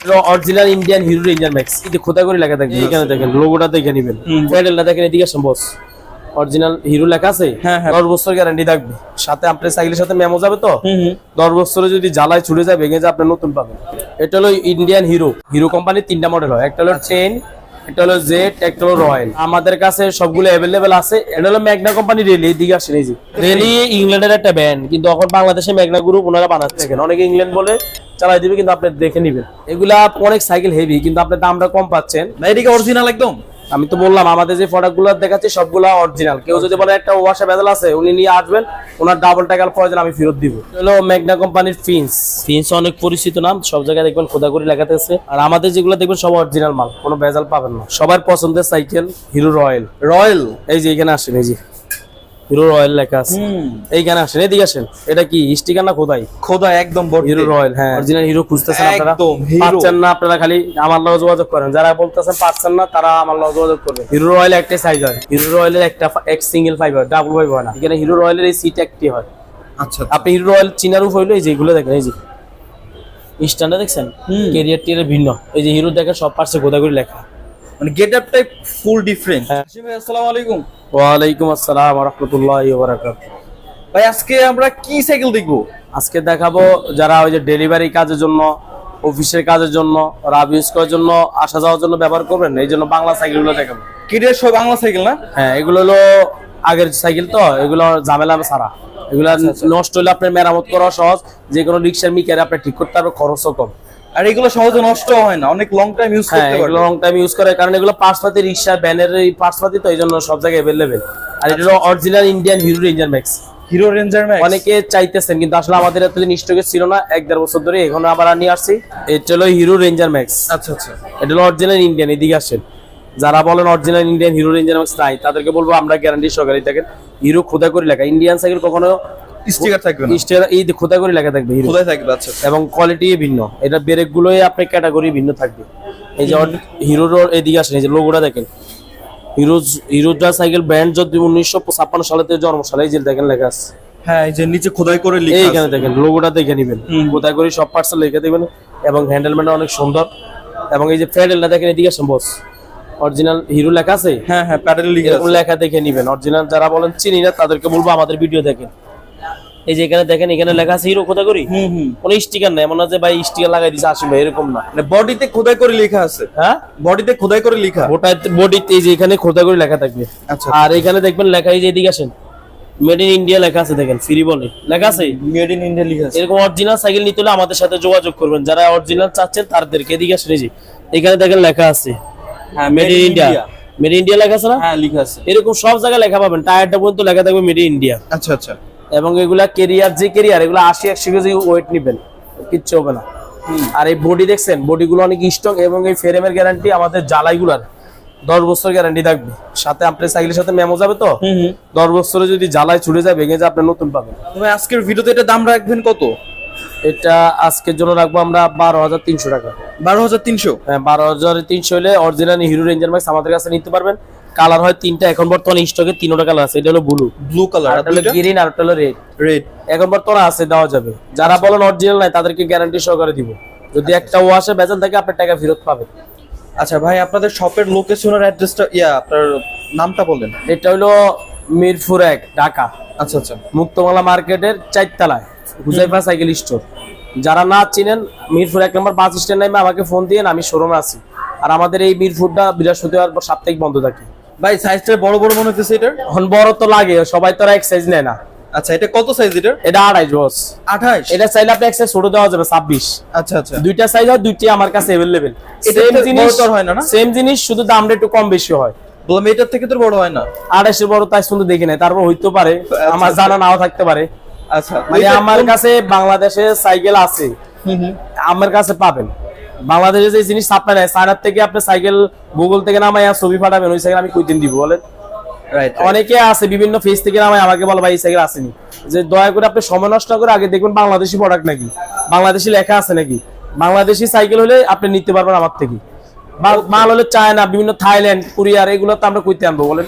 Original Indian hero ranger max এই খোদা করে লেখা থাকবে এখানে দেখেন লোগোটা দেখে নেবেন প্যাডেলটা দেখেন এদিকে আসেন বস অরিজিনাল হিরো লেখা আছে 10 বছর গ্যারান্টি থাকবে সাথে আপনার সাইকেলের সাথে মেমো যাবে তো 10 বছরে যদি জ্বালায় ছুটে যায় ভেঙে যায় আপনি নতুন পাবেন। এটা হলো ইন্ডিয়ান হিরো কোম্পানির 3টা মডেল হয়, একটা হলো 10, এটা হলো জেড, একটা হলো রয়্যাল। আমাদের কাছে সবগুলো অ্যাভেলেবেল আছে। এটা হলো ম্যাগনা কোম্পানি রেলি, এদিকে আসেন এই যে রেলি ইংল্যান্ডের একটা ব্যান্ড, কিন্তু এখন বাংলাদেশে ম্যাগনা গ্রুপ ওনারা বানাচ্ছে। অনেকে ইংল্যান্ড বলে চালাই দিবে, কিন্তু আপনি দেখে নিবেন এগুলা অনেক সাইকেল হেভি, কিন্তু আপনি দামটা কম পাচ্ছেন। এদিকে অরিজিনাল একদম আমি তো বললাম আমাদের যে প্রোডাক্ট গুলো দেখাচ্ছি সবগুলা অরিজিনাল। কেউ যদি বলে একটা ওয়াশা বেদাল আছে উনি নিয়ে আসবেন, ওনার ডাবল টাকার প্রয়োজন আমি ফেরত দিব। হলো ম্যাগনা কোম্পানির ফিন্স অনেক পরিচিত নাম, সব জায়গায় দেখবেন খোদা করে লেখাতে আছে। আর আমাদের যেগুলো দেখবেন সব অরিজিনাল মাল, কোনো ভেজাল পাবেন না। সবার পছন্দের সাইকেল হিরো রয়্যাল। এই যে এখানে আসেন, এই যে হিরো রয়্যাল লেখা আছে, এইখানে আসেন, এদিকে আসেন। এটা কি স্টিকার না খোদাই একদম হিরো রয়্যাল। হ্যাঁ, অরিজিনাল হিরো খুঁজতেছেন আপনারা, পাচ্ছেন না আপনারা খালি আমার লগে যোগাযোগ করেন। যারা বলতেছেন পাচ্ছেন না তারা আমার লগে যোগাযোগ করবেন। হিরো রয়্যাল একটাই সাইজ হয়, হিরো রয়্যালের এক সিঙ্গেল ফাইবার, ডাবল ফাইবার হয় না। এখানে হিরো রয়্যালের এই সিট একটি হয়। আচ্ছা, আপনি হিরো রয়্যাল চিনার উপ হইলো এই যে এগুলো দেখেন, এই যে স্ট্যান্ডার্ড দেখছেন, ক্যারিয়ার টিয়ারের ভিন্ন। এই যে হিরো দেখেন সব পার্টসে খোদা করে লেখা, মানে গেটআপটাই ফুল ডিফারেন্ট। হাশিম ভাই আসসালামু আলাইকুম। ওয়ালাইকুম আসসালাম ওয়া রাহমাতুল্লাহি ওয়া বারাকাতুহু। ভাই আজকে আমরা কি সাইকেল দেখবো? আজকে দেখাবো যারা ওই যে ডেলিভারি কাজের জন্য, অফিসের কাজের জন্য, রাব ইউজ করার জন্য, আসা যাওয়ার জন্য ব্যবহার করবেন, এই জন্য বাংলা সাইকেলগুলো দেখাবো। কেরিয়ার সব বাংলা সাইকেল না? হ্যাঁ, এগুলো হলো আগের সাইকেল, তো এগুলো ঝামেলা ছাড়া। এগুলো নষ্ট হলে আপনার মেরামত করা সহজ, যে কোনো রিক্সার মিকারে আপনি ঠিক করতে পারবেন, খরচও কম। আর এগুলো সহজে নষ্ট হয় না, অনেক লং টাইম ইউজ করতে পারবেন। এগুলো লং টাইম ইউজ করে, কারণ এগুলো পার্টস পাতি রিক্সা ভ্যানের এই পার্টস পাতি, তো এই জন্য সব জায়গায় अवेलेबल। আর এটা হলো original Indian hero ranger max. অনেকে চাইতেছেন, কিন্তু আসলে আমাদের এতদিন স্টকে ছিল না, 1-1.5 বছর ধরে, এখন আবার নিয়ে আসছি। এটা হলো হিরো রেঞ্জার ম্যাক্স। আচ্ছা, এটা হলো অরিজিনাল ইন্ডিয়ান, এদিকে আসেন। যারা বলেন original Indian hero ranger max নাই, তাদেরকে বলবো আমরা গ্যারান্টি সহকারে দেখেন হিরো খোদা করে লেখা। ইন্ডিয়ান সাইকেল কখনো স্টিকার থাকবে না, স্টিকার এই খোদা করে লেখা থাকবে, হিরো খোদাই থাকবে। আচ্ছা, এবং কোয়ালিটি ভিন্ন। এটা ব্রেক গুলোই আপনার ক্যাটাগরি ভিন্ন থাকবে। এই যে হিরোর এদিকে আসেন, এই যে লোগোটা দেখেন, হিরোটা সাইকেল ব্র্যান্ড যদি 1956 সালেতে জন্মসালে, এই যে দেখেন লেখা আছে। হ্যাঁ, এই যে নিচে খোদাই করে লেখা আছে, এইখানে দেখেন লোগোটা দেখে নেবেন, খোদাই করে সব পার্টস লিখে দিবেন। এবং হ্যান্ডেলমেন্টটা অনেক সুন্দর। এবং এই যে প্যাডেলটা দেখেন, এদিকে আসেন বস, অরিজিনাল হিরো লেখা আছে। হ্যাঁ, প্যাডেল লেখা দেখে নিবেন। অরিজিনাল যারা বলেন চিনি না, তাদেরকে বলবো আমাদের ভিডিও দেখেন। এই যে এখানে দেখেন, এখানে লেখা আছে হিরো খোদা করি, কোনো স্টিকার নাই। এমন না যে ভাই স্টিকার লাগাই দিছে আসিম ভাই, এরকম না। বডিতে খোদাই করে লেখা আছে। হ্যাঁ, বডিতে খোদাই করে লেখা, বডিতে এই যে এখানে খোদা করে লেখা থাকবে। আচ্ছা, আর এখানে দেখবেন লেখা, এই যে এদিকে আসেন, মেড ইন ইন্ডিয়া লেখা আছে, দেখেন ফ্রি বলে লেখা আছে, মেড ইন ইন্ডিয়া লেখা আছে। এরকম অরিজিনাল সাইকেল নিতে হলে আমাদের সাথে যোগাযোগ করবেন, যারা অরিজিনাল চাচ্ছেন তাদেরকে। এদিকে আসেন, এই যে এখানে দেখেন লেখা আছে, হ্যাঁ made in India, made in India লেখা আছে না? হ্যাঁ, লেখা আছে। এরকম সব জায়গায় লেখা পাবেন, টায়ারটা পর্যন্ত লেখা থাকবে মেড ইন ইন্ডিয়া। আচ্ছা। এবং এগুলা কেরিয়ার, যে কেরিয়ার এগুলো 80-100 কেজি ওয়েট নিবেন, কিচ্ছু হবে না। আর এই বডি দেখছেন, বডিগুলো অনেক স্ট্রং, এবং এই ফ্রেমের গ্যারান্টি আমাদের জ্বালাইগুলার 10 বছর গ্যারান্টি থাকবে। সাথে আপনার সাইকেলের সাথে মেমো যাবে, তো 10 বছরে যদি জ্বালায় ছুটে যায় ভেঙে যায় আপনি নতুন পাবেন। তবে আজকের ভিডিওতে এটা দাম রাখবেন কত? এটা আজকের জন্য রাখবো আমরা 12,300 টাকা। 12,300? হ্যাঁ, 12,300 হলে অরিজিনাল হিরো রেঞ্জার ম্যাক্স আমাদের কাছে নিতে পারবেন। কালার হয় 3টা, এখন বর্তমানে স্টকে 3টা কালার আছে। এটা হলো ব্লু কালার, আর হলো গ্রিন, আর হলো রেড। এখন বর্তমানে আছে, দেওয়া যাবে। যারা বলেন অরিজিনাল নাই তাদেরকে গ্যারান্টি সহকারে দিব। যদি একটা ওয়াশে বেজান থাকে আপনার টাকা ফেরত পাবেন। আচ্ছা ভাই, আপনাদের শপের লোকেশনের অ্যাড্রেসটা, আপনার নামটা বলেন। এটা হলো মিরপুর 1, ঢাকা। আচ্ছা, মুক্তমালা মার্কেটের 4 তলায় হুজাইফা সাইকেল স্টোর। যারা না চিনেন, মিরপুর 1 নম্বর বাস স্ট্যান্ড নামে আমাকে ফোন দিয়েন, আমি শোরুমে আছি। আর আমাদের এই মিরপুরটা বৃহস্পতিবার সাপ্তাহিক বন্ধ থাকে। ভাই সাইজটা বড় মনে হচ্ছে এটার? এখন বড় তো লাগে, সবাই তো এক সাইজ নেয় না। আচ্ছা, এটা কত সাইজ এটার? এটা 28 বস। 28? এটা চাইলে আপনি এক সাইজ ছোট দেওয়া যাবে 26। আচ্ছা, দুইটা সাইজ হয়, দুইটাই আমার কাছে अवेलेबल। সেম জিনিস হয় না? সেম জিনিস, শুধু দামটা একটু কম বেশি হয়। বললাম এটার থেকে তো বড় হয় না। 28 বড় তাই শুনতে দেখি নাই, তারপর হইতে পারে, আমার জানা নাও থাকতে পারে। আচ্ছা, মানে আমার কাছে বাংলাদেশে সাইকেল আছে, আমার কাছে পাবেন। বাংলাদেশে যে জিনিস সাপ্লাই নেয়, চায়নার থেকে আপনি সাইকেল গুগল থেকে নামাইয়া ছবি পাঠাবেন, ওই সাইকেল আমি কই দিন দিব বলেন? অনেকে আছে বিভিন্ন ফেস থেকে নামাই আমাকে বলে ভাই এই সাইকেল আসেনি। যে দয়া করে আপনি সময় নষ্ট করে আগে দেখবেন বাংলাদেশি প্রোডাক্ট নাকি, বাংলাদেশি লেখা আছে নাকি। বাংলাদেশি সাইকেল হলে আপনি নিতে পারবেন আমার থেকে। মাল হলে চায়না, বিভিন্ন থাইল্যান্ড, কোরিয়ার, এগুলো তো আমরা কইতে আনবো বলেন?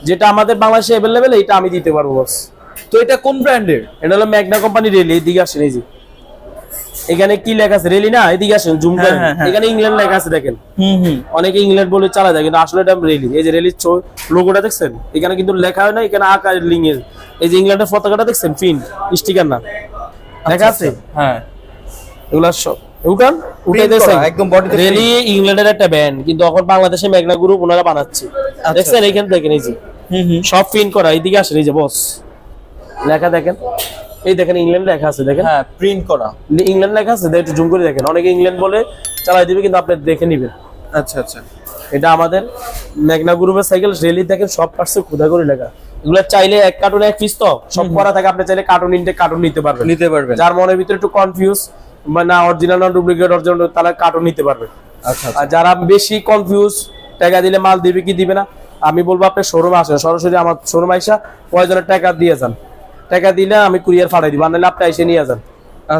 যেটা আমাদের বাংলাদেশে अवेलेबल এটা আমি দিতে পারবো বস। তো এটা কোন ব্র্যান্ডের? এটা হলো ম্যাগনা কোম্পানি রেলি, এদিকে আসেন, এই যে এখানে কি লেখা আছে রেলি না, এদিকে আসেন জুম হ্যাঁ, করেন, হ্যাঁ, হ্যাঁ। এখানে ইংল্যান্ড লেখা আছে দেখেন। হুম। অনেকে ইংল্যান্ড বলে চালা যায় কিন্তু আসলে এটা রেলি। এই যে রেলির লোগোটা দেখছেন, এখানে কিন্তু লেখা হয় না, এখানে আঁকা লিঙ্গের। এই যে ইংল্যান্ডের পতাকাটা দেখছেন, ফিন স্টিকার না লেখা আছে। হ্যাঁ, এগুলা সব উঠান উঠে Print দেখছেন করা, একদম bodyতে রেলি ইংল্যান্ডের একটা ব্যান্ড, কিন্তু এখন বাংলাদেশে মেঘনা গ্রুপ ওনারা বানাচ্ছে। দেখছেন এইখানে দেখেন, এই যে হুম। সব প্রিন্ট করা। এইদিকে আসেন, এই যে বস লেখা দেখেন, এই দেখেন ইংল্যান্ড লেখা আছে দেখেন। হ্যাঁ, প্রিন্ট করা। ইংল্যান্ড লেখা আছে, একটু জুম করে দেখেন। অনেকে ইংল্যান্ড বলে চালাই দিবে, কিন্তু আপনি দেখে নিবেন। আচ্ছা। এটা আমাদের মেঘনা গ্রুপের সাইকেল। রেলি দেখেন সব পার্টসে খোদা করে লেখা। এগুলো চাইলে এক কার্টুনে এক পিস তো সব করা থাকে, আপনি চাইলে কার্টুন নিতে পারবেন। যার মনের ভিতরে একটু কনফিউজ বা না অরিজিনাল না ডুপ্লিকেট অরিজিনাল, তারা কার্টুন নিতে পারবে। আচ্ছা। আর যারা বেশি কনফিউজ, টাকা দিলে মাল দিবে কি দিবে না, আমি বলবো আপনি শোরুমে আসেন, সরাসরি আমার শোরুমে আইসা প্রয়োজনের টাকা দিয়ে যান। টাকা দিলে আমি কুরিয়ার পাঠাই দিব, আনলে আপনি এসে নিয়ে যান।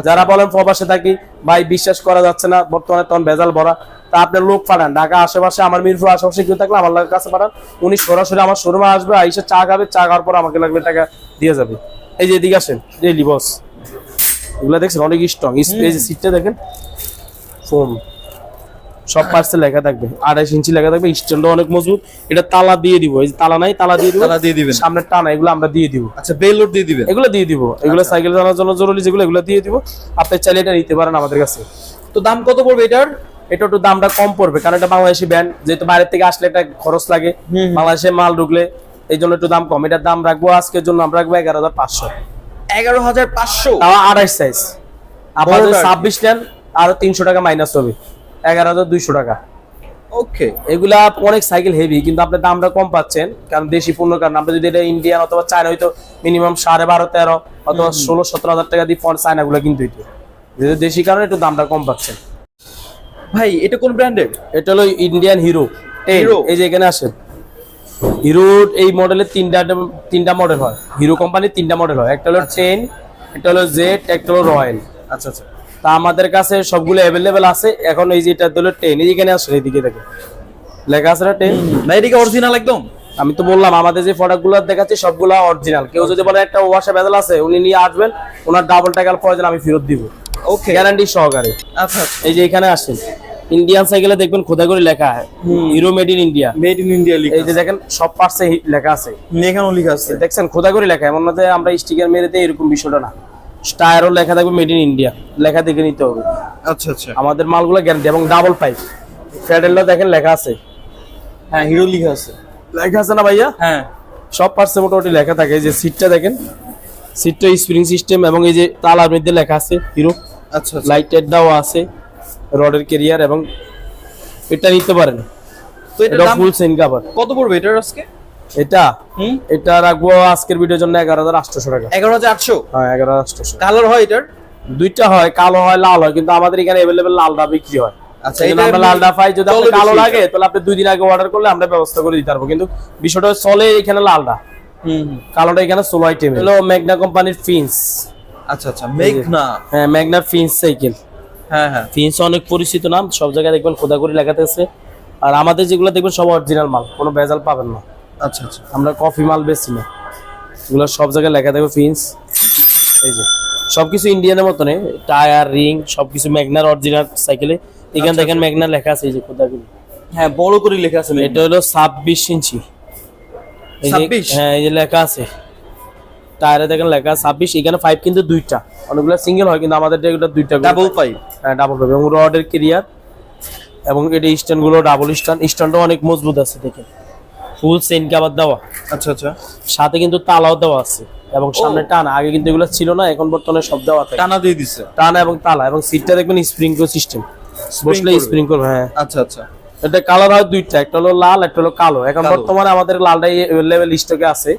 যারা বলেন প্রবাসে থাকি ভাই বিশ্বাস করা যাচ্ছে না, বর্তমানে তখন ভেজাল ভরা, তা আপনার লোক পাঠান ঢাকা আশেপাশে, আমার মিরপুর আশেপাশে কেউ থাকলে আমার কাছে পাঠান। উনি সরাসরি আমার শোরুমে আসবে, আইসা চা খাবে, চা খাওয়ার পর আমাকে লাগবে টাকা দিয়ে যাবে। এই যে এদিকে আসেন, ডেইলি বস এগুলা দেখছেন অনেক স্ট্রং। এই যে সিটটা দেখেন, ফোম সব পার্টসে লেখা থাকবে, 28 ইঞ্চি লেখা থাকবে। স্ট্যান্ডও অনেক মজবুত। এটা তালা দিয়ে দিব, এই যে তালা নাই, তালা দিয়ে দিব। সামনে টানা, এগুলো আমরা দিয়ে দিব। আচ্ছা, বেললোড দিয়ে দিবেন? এগুলো দিয়ে দিব, এগুলো সাইকেল চালানোর জন্য জরুরি যেগুলো, এগুলো দিয়ে দিব। আপনি চাইলে এটা নিতে পারেন আমাদের কাছে। তো দাম কত পড়বে এটার? এটা একটু দামটা কম পড়বে, কারণ এটা বাংলাদেশি ব্যান্ড, যেহেতু বাইরের থেকে আসলে একটা খরচ লাগে, বাংলাদেশে মাল ঢুকলে এই জন্য একটু দাম কম। এটার দাম রাখবো আজকের জন্য আমরা রাখবো 11,500। 11,500? তাও 28 সাইজ। আপনার 26 নেন আরো 300 টাকা মাইনাস হবে, 11,200 টাকা। ওকে। এগুলা অনেক সাইকেল হেভি, কিন্তু আপনি দামটা কম পাচ্ছেন কারণ দেশি পণ্য। কারণ আপনি যদি এটা ইন্ডিয়ান অথবা চায়না হইতো মিনিমাম 12,500-13 অথবা 16-17 হাজার টাকা দিয়ে চায়না গুলো কিনতে হইতো। যেহেতু দেশি কারণে একটু দামটা কম পাচ্ছেন। ভাই এটা কোন ব্র্যান্ডের? এটা হলো ইন্ডিয়ান হিরো। এই যে এখানে আসেন, হিরো এই মডেলের তিনটা মডেল হয়। হিরো কোম্পানির 3টা মডেল হয়, একটা হলো 10, একটা হলো জেড, একটা হলো রয়্যাল। আচ্ছা। তা আমাদের কাছে সবগুলো অ্যাভেলেবেল আছে। এখন এই যে এটা হলো 10, এই যেখানে আসেন, এইদিকে দেখেন লেখা আছে না 10। না, এটা কি অরিজিনাল একদম? আমি তো বললাম আমাদের যে প্রোডাক্ট গুলো দেখাচ্ছি সবগুলো অরিজিনাল। কেউ যদি বলে একটা ওয়াশা বেদাল আছে, উনি নিয়ে আসবেন, ওনার ডাবল টাকার প্রয়োজন আমি ফেরত দিব, ওকে, গ্যারান্টি সহকারে। আচ্ছা। এই যে এখানে আসেন, ইন্ডিয়ান সাইকেলে দেখবেন খোদা করে লেখা আছে hero made in India. Made in India লেখা। এই যে দেখেন সব পার্টসে লেখা আছে, এখানেও লেখা আছে, দেখছেন খোদা করে লেখা। এমন না যে আমরা স্টিকার মেরে দেই, এরকম বিষয়টা না। টায়ারও লেখা থাকবে মেড ইন ইন্ডিয়া, লেখা দেখে নিতে হবে। আচ্ছা। আমাদের মালগুলো গ্যারান্টি এবং ডাবল পাইপ। ফ্যাডেলটা দেখেন লেখা আছে, হ্যাঁ হিরো লেখা আছে। লেখা আছে না ভাইয়া? হ্যাঁ, সব পার্টসে মোটামুটি লেখা থাকে। এই যে সিটটা দেখেন, সিটটা স্প্রিং সিস্টেম, এবং এই যে তালার মধ্যে লেখা আছে হিরো। আচ্ছা। লাইটের দাও আছে, রডের ক্যারিয়ার, এবং এটা নিতে পারেন। তো এটা ফুল চেইন কভার। কত পড়বে এটার আজকে? এটা রাখবো আজকের ভিডিওর জন্য 11,800 টাকা। 11,800? হ্যাঁ 11,800। কালার হয় এটার? দুইটা হয়, কালো হয় লাল হয়, কিন্তু আমাদের এখানে অ্যাভেলেবেল লালটা বিক্রি হয়। আচ্ছা, এটা আমরা লালটা পাই। যদি আপনার কালো লাগে তাহলে আপনি 2 দিন আগে অর্ডার করলে আমরা ব্যবস্থা করে দিতে পারবো, কিন্তু বিষয়টা চলে এখানে লালটা। কালোটা এখানে সোলো আইটেম হলো ম্যাগনা কোম্পানির ফিন্স। আচ্ছা। মেঘনা? হ্যাঁ, ম্যাগনা ফিন্স সাইকেল। হ্যাঁ। ফিন্স অনেক পরিচিত নাম, সব জায়গায় দেখবেন খোদা করে লেখা আছে। আর আমাদের যেগুলো দেখবেন সব অরিজিনাল মাল, কোনো ভেজাল পাবেন না। আচ্ছা। আমরা কফি মাল বেচি না, এগুলো সব জায়গায় লেখা থাকবে ফিন্স। এই যে সবকিছু ইন্ডিয়ানের মতনে, টায়ার রিং সবকিছু ম্যাগনার অরিজিনাল সাইকেলে। এখানে দেখেন ম্যাগনা লেখা আছে, এই যে খোদাগুলো। হ্যাঁ, বড় করে লেখা আছে। এটা হলো 26 ইঞ্চি। 26? হ্যাঁ, এই যে লেখা আছে টায়ারে দেখেন লেখা 26। এখানে 5 কিন্তু দুইটা, অনেকগুলো সিঙ্গেল হয়, কিন্তু আমাদের এটা দুইটা ডাবল পাইপ। হ্যাঁ, ডাবল পাইপ এবং রডের ক্যারিয়ার, এবং এটা স্ট্যান্ড গুলো ডাবল স্ট্যান্ডও অনেক মজবুত আছে। দেখেন ফুল চেইন কভার দেওয়া। আচ্ছা। সাথে কিন্তু তালাও দেওয়া আছে, এবং সামনে টানা। আগে কিন্তু এগুলো ছিল না, এখন বর্তমানে সব দেওয়া থাকে। টানা দিয়ে দিছে? টানা এবং তালা, এবং সিটটা দেখবেন স্প্রিংকলার সিস্টেম, বসলে স্প্রিং করবে। হ্যাঁ। আচ্ছা। এটা কালার হয় দুইটা, একটা হলো লাল, একটা হলো কালো। এখন বর্তমানে আমাদের লালটাই লেভেল স্টকে আছে।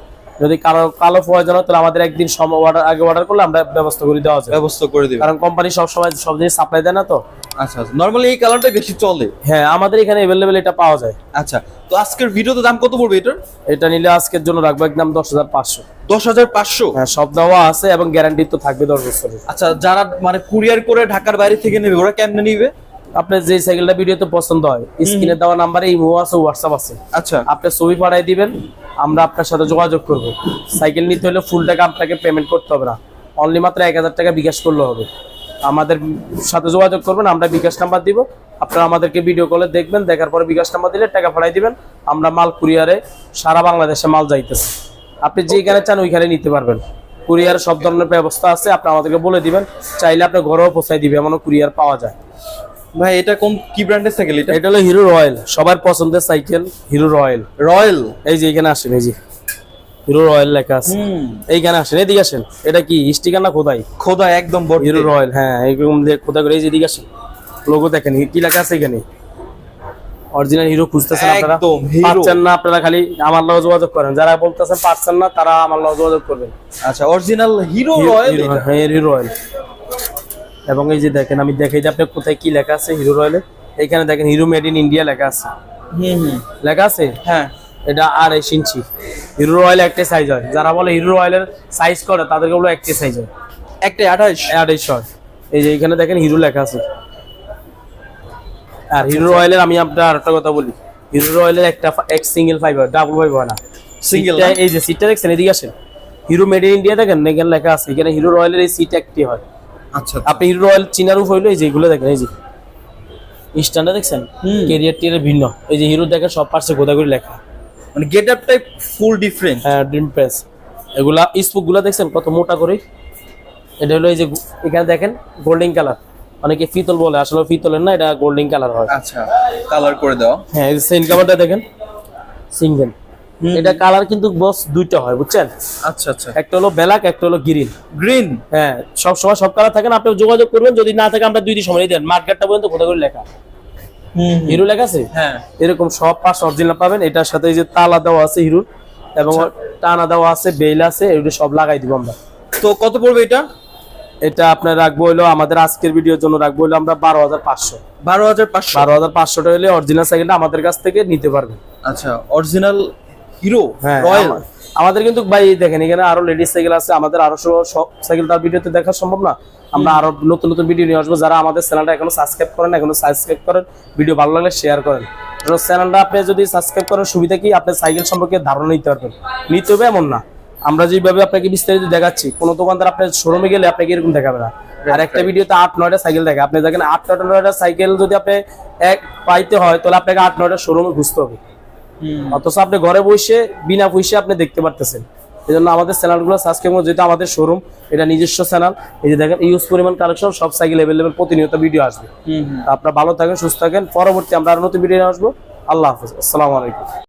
যদি কালো প্রয়োজন হয় তাহলে আমাদের একদিন আগে অর্ডার করলে আমরা ব্যবস্থা করে দেওয়া যায়, ব্যবস্থা করে দিই, কারণ কোম্পানি সব সময় সব জিনিস সাপ্লাই দেয় না তো। আচ্ছা। নরমালি এই কালারটা বেশি চলে? হ্যাঁ, আমাদের এখানে अवेलेबल এটা পাওয়া যায়। আচ্ছা, তো আজকের ভিডিওতে দাম কত পড়বে এটার? এটা নিলে আজকের জন্য রাখবো একদম 10,500। 10,500? হ্যাঁ, সব দেওয়া আছে, এবং গ্যারান্টি তো থাকবে 10 বছরের। আচ্ছা, যারা মানে কুরিয়ার করে ঢাকার বাইরে থেকে নেবে ওরা কেমনে নিবে? আপনার যে সাইকেলটা ভিডিওতে পছন্দ হয়, স্ক্রিনে দেওয়া নাম্বারে ইমো আছে, হোয়াটসঅ্যাপ আছে। আচ্ছা, আপনি ছবি পাঠিয়ে দিবেন, আমরা আপনার সাথে যোগাযোগ করব। সাইকেল নিতে হলে ফুল টাকা আপনাকে পেমেন্ট করতে হবে না, অনলি মাত্র 1,000 টাকা বিকাশ করলে হবে। আমাদের সাথে যোগাযোগ করবেন, আমরা বিকাশ নাম্বার দিব, আপনারা আমাদেরকে ভিডিও কলে দেখবেন, দেখার পরে বিকাশ নাম্বার দিলে টাকা পাঠাই দিবেন। আমরা মাল কুরিয়ারে সারা বাংলাদেশে মাল যাইতেছে, আপনি যেখানে চান ওইখানে নিতে পারবেন। কুরিয়ার সব ধরনের ব্যবস্থা আছে, আপনি আমাদেরকে বলে দিবেন, চাইলে আপনি ঘরেও পৌঁছাই দিবে, এমনও কুরিয়ার পাওয়া যায়। ভাই এটা কোন কি ব্র্যান্ডের সাইকেল এটা? এটা হলো হিরো রয়্যাল, সবার পছন্দের সাইকেল হিরো রয়্যাল। রয়্যাল, এই যে এখানে আসেন, এই যে হিরো রয়্যাল লেখা আছে, এইখানে আসেন, এদিকে আসেন। এটা কি স্টিকার না খোদাই? খোদা একদম বড় হিরো রয়্যাল, হ্যাঁ এরকম খোদা করে। এই যে এদিকে আসেন, লোগো দেখেন কি লেখা আছে এখানে, অরিজিনাল হিরো খুঁজতেছেন আপনারা, একদম হিরো। পাচ্ছেন না আপনারা খালি আমার লগে যোগাযোগ করেন, যারা বলতেছেন পাচ্ছেন না তারা আমার লগে যোগাযোগ করবেন। আচ্ছা, অরিজিনাল হিরো রয়্যাল এটা? হ্যাঁ হিরো রয়্যাল। এবং এই যে দেখেন, আমি দেখাই যে আপনার কোথায় কি লেখা আছে হিরো রয়্যালে। এইখানে দেখেন হিরো মেড ইন ইন্ডিয়া লেখা আছে, লেখা আছে। হ্যাঁ, এটা 28 ইঞ্চি হিরো রয়্যাল একটা সাইজ হয়। যারা বলে হিরো রয়্যালের সাইজ করে তাদেরকে বলে একটা সাইজ হয়, একটা 28 হয়। এই যে এখানে দেখেন হিরো লেখা আছে। আর হিরো রয়্যালের আমি আপনার আরেকটা কথা বলি, হিরো রয়্যালের একটা এক সিঙ্গেল ফাইবার, ডাবল ফাইবার না, সিঙ্গেল। এই যে সিটটা দেখছেন, এদিকে আসেন, হিরো মেড ইন ইন্ডিয়া দেখেন এখানে লেখা আছে, এখানে হিরো রয়্যালের এই সিট একটি হয়। আচ্ছা, আপনি হিরো রয়্যাল চিনারও হইলো, এই যে এগুলো দেখেন, এই যে স্ট্যান্ডার্ড দেখছেন, ক্যারিয়ার টিয়ারের ভিন্ন। এই যে হিরো দেখেন সব পার্টসে গোদা করে লেখা, মানে গেট আপটাই ফুল ডিফারেন্ট। হ্যাঁ ড্রিম প্রেস। এগুলা স্পোক গুলা দেখছেন কত মোটা করে। এটা হলো এই যে এখানে দেখেন গোল্ডেন কালার, অনেকে ফিতল বলে, আসলে ফিতলের না, এটা গোল্ডেন কালার হয়। আচ্ছা, কালার করে দাও। হ্যাঁ এই সেন কাভারটা দেখেন সিঙ্গেল, এটা কালার কিন্তু বস দুইটা হয় বুঝছেন। আচ্ছা আচ্ছা, একটা হলো ব্ল্যাক, একটা হলো গ্রিন। গ্রিন, হ্যাঁ সব সময় সব কালার থাকে না, আপনি যোগাযোগ করবেন, যদি না থাকে আমরা 2 দিন সময় দেন, মার্কেটটা পর্যন্ত কোথাও করে লেখা হিরো লেখা আছে। হ্যাঁ, এরকম সব পাশ অরিজিনাল পাবেন। এটার সাথে এই যে তালা দেওয়া আছে হিরোর, এবং টানা দেওয়া আছে, বেল আছে, এগুলো সব লাগাই দিব আমরা। তো কত পড়বে এটা? এটা আপনার রাখবো হলো, আমাদের আজকের ভিডিওর জন্য রাখবো হলো আমরা 12,500। 12,500। 12,500 টাকা হলে অরিজিনাল সাইকেলটা আমাদের কাছ থেকে নিতে পারবেন। আচ্ছা, অরিজিনাল হিরো হ্যাঁ রয়্যাল। আমাদের কিন্তু ভাই দেখেন এখানে আরো লেডিস সাইকেল আছে, আমাদের আরো সব সাইকেল তার ভিডিওতে দেখা সম্ভব না, আমরা আরো নতুন নতুন ভিডিও নিয়ে আসবো। যারা আমাদের চ্যানেলটা এখনো সাবস্ক্রাইব করেন, এখনো সাবস্ক্রাইব করেন, ভিডিও ভালো লাগলে শেয়ার করেন। চ্যানেলটা আপনি যদি সাবস্ক্রাইব করেন, সুবিধা কি, আপনি সাইকেল সম্পর্কে ধারণা নিতে পারবেন। নিতে হবে এমন না, আমরা যেভাবে আপনাকে বিস্তারিত দেখাচ্ছি, কোনো দোকানদার আপনার শোরুমে গেলে আপনাকে এরকম দেখাবে না। আর একটা ভিডিওতে 8-9টা সাইকেল দেখে, আপনি দেখেন 8-9টা সাইকেল যদি আপনি এক পাইতে হয়, তাহলে আপনাকে 8-9টা শোরুমে খুঁজতে হবে। অথচ আপনি ঘরে বসে বিনা পয়সা আপনি দেখতে পারতেছেন। এই জন্য আমাদের চ্যানেলগুলো সাবস্ক্রাইব করুন, যেহেতু আমাদের শোরুম, এটা নিজস্ব চ্যানেল। এই যে দেখেন ইউজ পরিমাণ কালেকশন, সব সাইকেল অ্যাভেলেবেল, প্রতিনিয়ত ভিডিও আসবে। আপনারা ভালো থাকেন, সুস্থ থাকেন। পরবর্তী আমরা আরো নতুন ভিডিও নিয়ে আসবো। আল্লাহ হাফেজ, আসসালামু আলাইকুম।